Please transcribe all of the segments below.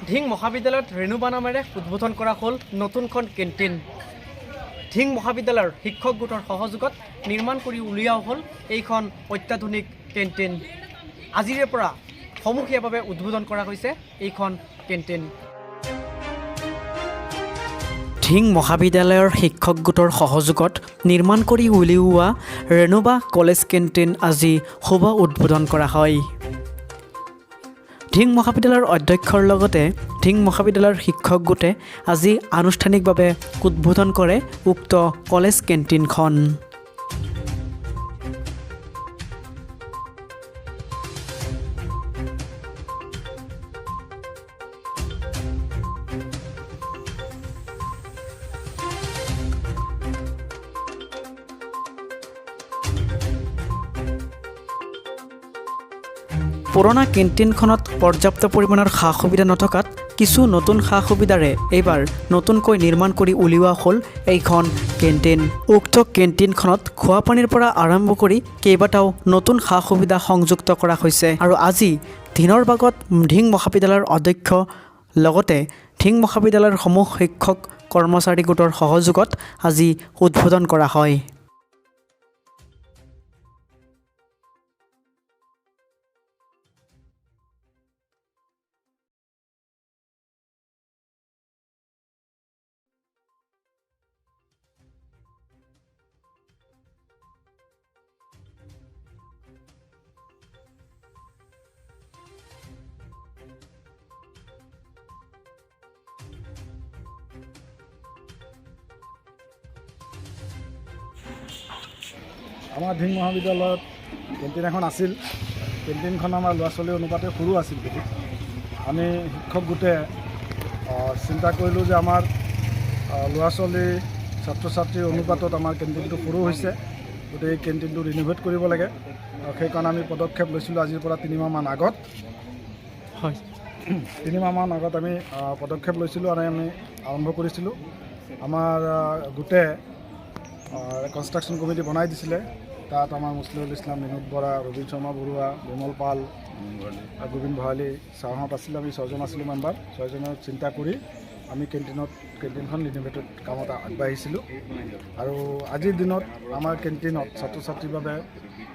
ঢিং মহাবিদ্যালয়ত ৰেণুবা নামেৰে উদ্বোধন কৰা হ'ল নতুনখন কেণ্টিন। ঢিং মহাবিদ্যালয়ৰ শিক্ষক গোটৰ সহযোগত নিৰ্মাণ কৰি উলিওৱা হ'ল এইখন অত্যাধুনিক কেণ্টিন। আজিৰে পৰা সমূহীয়াভাৱে উদ্বোধন কৰা হৈছে এইখন কেণ্টিন। ঢিং মহাবিদ্যালয়ৰ শিক্ষক গোটৰ সহযোগত নিৰ্মাণ কৰি উলিওৱা ৰেণুবা কলেজ কেণ্টিন আজি শুভ উদ্বোধন কৰা হয়। ঢিং মহাবিদ্যালয়ৰ অধ্যক্ষৰ লগতে ঢিং মহাবিদ্যালয়ৰ শিক্ষক গোটে আজি আনুষ্ঠানিকভাৱে উদ্বোধন কৰে উক্ত কলেজ কেণ্টিনখন। পুৰণা কেণ্টিনখনত পৰ্যাপ্ত পৰিমাণৰ সা সুবিধা নথকাত কিছু নতুন সা সুবিধাৰে এইবাৰ নতুনকৈ নিৰ্মাণ কৰি উলিওৱা হ'ল এইখন কেণ্টিন। উক্ত কেণ্টিনখনত খোৱা পানীৰ পৰা আৰম্ভ কৰি কেইবাটাও নতুন সা সুবিধা সংযুক্ত কৰা হৈছে। আৰু আজি দিনৰ ভাগত ঢিং মহাবিদ্যালয়ৰ অধ্যক্ষ লগতে ঢিং মহাবিদ্যালয়ৰ সমূহ শিক্ষক কৰ্মচাৰী গোটৰ সহযোগত আজি উদ্বোধন কৰা হয়। আমাৰ ঢিং মহাবিদ্যালয়ত কেণ্টিন এখন আছিল। কেণ্টিনখন আমাৰ ল'ৰা ছোৱালীৰ অনুপাতে সৰু আছিল বহুত। আমি শিক্ষক গোটে চিন্তা কৰিলোঁ যে আমাৰ ল'ৰা ছোৱালী ছাত্ৰ ছাত্ৰীৰ অনুপাতত আমাৰ কেণ্টিনটো সৰু হৈছে, গতিকে এই কেণ্টিনটো ৰিনোভেট কৰিব লাগে। সেইকাৰণে আমি পদক্ষেপ লৈছিলোঁ আজিৰ পৰা 3 মাহমান আগত। হয়, 3 মাহমান আগত আমি পদক্ষেপ লৈছিলোঁ আৰু আমি আৰম্ভ কৰিছিলোঁ। আমাৰ গোটে কনষ্ট্ৰাকশ্যন কমিটি বনাই দিছিলে। তাত আমাৰ মুছলিউল ইছলাম, বিনোদ বৰা, ৰবীন শৰ্মা বৰুৱা, বিমল পাল, গোবিন্দ ভৰালী ছাৰহঁত আছিলে। আমি 6জন আছিলোঁ মেম্বাৰ। 6জনৰ চিন্তা কৰি আমি কেণ্টিনখন ৰিনোভেটেড কামত আগবাঢ়িছিলোঁ। আৰু আজিৰ দিনত আমাৰ কেণ্টিনত ছাত্ৰ ছাত্ৰীৰ বাবে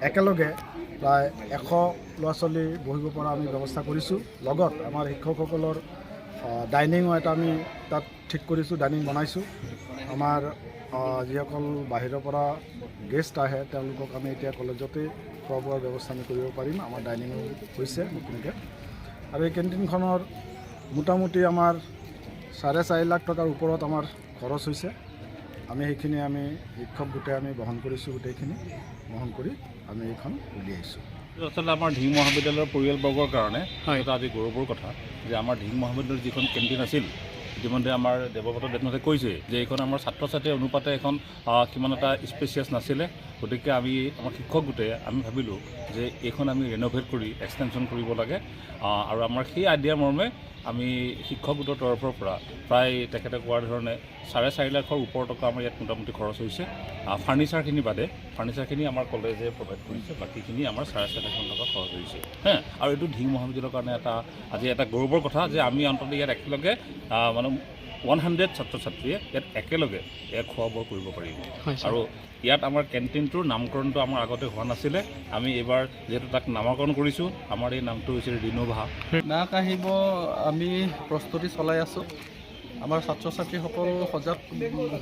একেলগে প্ৰায় 100 ল'ৰা ছোৱালী বহিব পৰা আমি ব্যৱস্থা কৰিছোঁ। লগত আমাৰ শিক্ষকসকলৰ ডাইনিঙো এটা আমি তাত ঠিক কৰিছোঁ, ডাইনিং বনাইছোঁ। আমাৰ যিসকল বাহিৰৰ পৰা গেষ্ট আহে তেওঁলোকক আমি এতিয়া কলেজতে খোৱা বোৱাৰ ব্যৱস্থা আমি কৰিব পাৰিম। আমাৰ ডাইনিং হৈছে নতুনকৈ। আৰু এই কেণ্টিনখনৰ মোটামুটি আমাৰ 4.5 লাখ টকাৰ ওপৰত আমাৰ খৰচ হৈছে। আমি সেইখিনি আমি শিক্ষক গোটে আমি বহন কৰিছোঁ। গোটেইখিনি বহন কৰি আমি এইখন উলিয়াইছোঁ। আচলতে আমাৰ ঢিং মহাবিদ্যালয়ৰ পৰিয়ালবৰ্গৰ কাৰণে এটা আজি গৌৰৱৰ কথা যে আমাৰ ঢিং মহাবিদ্যালয়ৰ যিখন কেণ্টিন আছিল, ইতিমধ্যে আমাৰ দেৱব্ৰত দেৱনাথে কৈছে যে এইখন আমাৰ ছাত্ৰ ছাত্ৰীৰ অনুপাতে এখন কিমান এটা স্পেচিয়াছ নাছিলে। গতিকে আমি আমাৰ শিক্ষক গোটে আমি ভাবিলোঁ যে এইখন আমি ৰেন'ভেট কৰি এক্সটেনশ্যন কৰিব লাগে। আৰু আমাৰ সেই আইডিয়াৰ মৰ্মে আমি শিক্ষক গোটৰ তৰফৰ পৰা প্ৰায় তেখেতে কোৱাৰ ধৰণে 4.5 লাখৰ ওপৰ টকা আমাৰ ইয়াত মোটামুটি খৰচ হৈছে। ফাৰ্নিচাৰখিনি বাদে ফাৰ্নিচাৰখিনি আমাৰ কলেজে প্ৰভাইড কৰিছে, বাকীখিনি আমাৰ 4.5 লাখ টকা খৰচ হৈছে। আৰু এইটো ঢিং মহাবিদ্যালয়ৰ কাৰণে আজি এটা গৌৰৱৰ কথা যে আমি অন্ততঃ ইয়াত একেলগে মানে 100 ছাত্ৰ ছাত্ৰীয়ে ইয়াত একেলগে খোৱা বোৱা কৰিব পাৰিব। আৰু ইয়াত আমাৰ কেণ্টিনটোৰ নামকৰণটো আমাৰ আগতে হোৱা নাছিলে। আমি এইবাৰ যিহেতু তাক নামকৰণ কৰিছোঁ, আমাৰ এই নামটো হৈছে ৰিনোভা। নাক আহিব আমি প্ৰস্তুতি চলাই আছোঁ। আমাৰ ছাত্ৰ ছাত্ৰীসকল সজাগ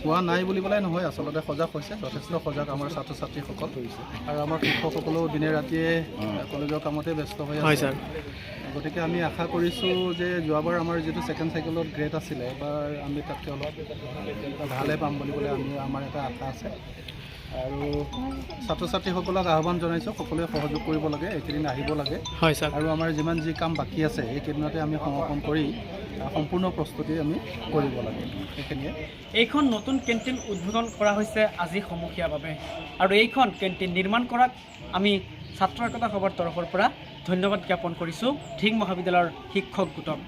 হোৱা নাই বুলি পেলাই নহয়, আচলতে সজাগ হৈছে, যথেষ্ট সজাগ আমাৰ ছাত্ৰ ছাত্ৰীসকল হৈছে। আৰু আমাৰ শিক্ষকসকলেও দিনে ৰাতিয়ে কলেজৰ কামতে ব্যস্ত হৈ আছে। গতিকে আমি আশা কৰিছোঁ যে যোৱাবাৰ আমাৰ যিটো ছেকেণ্ড চাইকেলত গ্ৰেড আছিলে, এবাৰ আমি তাতকৈ অলপ ভালে পাম বুলি পেলাই আমাৰ এটা আশা আছে। আৰু ছাত্ৰ ছাত্ৰীসকলক আহ্বান জনাইছোঁ, সকলোৱে সহযোগ কৰিব লাগে, এইকেইদিন আহিব লাগে। হয় ছাৰ। আৰু আমাৰ যিমান যি কাম বাকী আছে এইকেইদিনতে আমি সমাপন কৰি সম্পূৰ্ণ প্ৰস্তুতি আমি কৰিব লাগে। সেইখিনিয়ে এইখন নতুন কেণ্টিন উদ্বোধন কৰা হৈছে আজি সমূহীয়াভাৱে। আৰু এইখন কেণ্টিন নিৰ্মাণ কৰাত আমি ছাত্ৰ একতা সভাৰ তৰফৰ পৰা ধন্যবাদ জ্ঞাপন কৰিছোঁ ঢিং মহাবিদ্যালয়ৰ শিক্ষক গোটক।